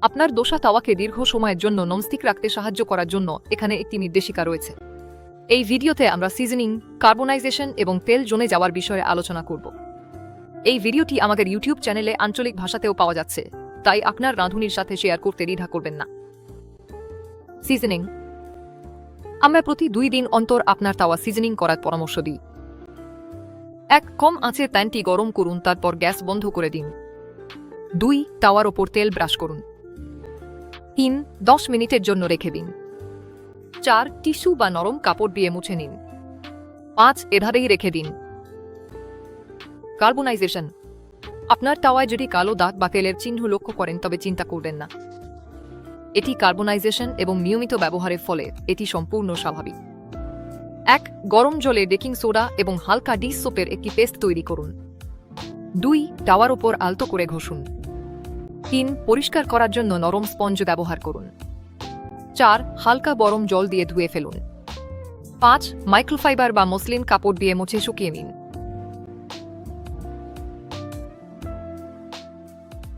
আপনার দোসা তাওয়াকে দীর্ঘ সময়ের জন্য ননস্টিক রাখতে সাহায্য করার জন্য এখানে একটি নির্দেশিকা রয়েছে। এই ভিডিওতে আমরা সিজনিং, কার্বনাইজেশন এবং তেল জমে যাওয়ার বিষয়ে আলোচনা করব। এই ভিডিওটি আমাদের ইউটিউব চ্যানেলে আঞ্চলিক ভাষাতেও পাওয়া যাচ্ছে, তাই আপনার রাঁধুনির সাথে শেয়ার করতে দ্বিধা করবেন না। সিজনিং। আমরা প্রতি 2 দিন অন্তর আপনার তাওয়া সিজনিং করার পরামর্শ দিই। 1. কম আঁচে প্যানটি গরম করুন, তারপর গ্যাস বন্ধ করে দিন। 2. তাওয়ার ওপর তেল ব্রাশ করুন। 3. 10 মিনিটের জন্য রেখে দিন। 4. টিস্যু বা নরম কাপড় দিয়ে মুছে নিন। 5. এভাবেই রেখে দিন। কার্বনাইজেশন। আপনার তাওয়ায় যদি কালো দাগ বা তেলের চিহ্ন লক্ষ্য করেন তবে চিন্তা করবেন না। এটি কার্বনাইজেশন এবং নিয়মিত ব্যবহারের ফলে এটি সম্পূর্ণ স্বাভাবিক। 1. গরম জলে বেকিং সোডা এবং হালকা ডিশ সোপের একটি পেস্ট তৈরি করুন। 2. তাওয়ার ওপর আলতো করে ঘষুন। 3. পরিষ্কার করার জন্য নরম স্পঞ্জ ব্যবহার করুন। 4. হালকা গরম জল দিয়ে ধুয়ে ফেলুন। 5. মাইক্রোফাইবার বা মসলিন কাপড় দিয়ে মুছে শুকিয়ে নিন।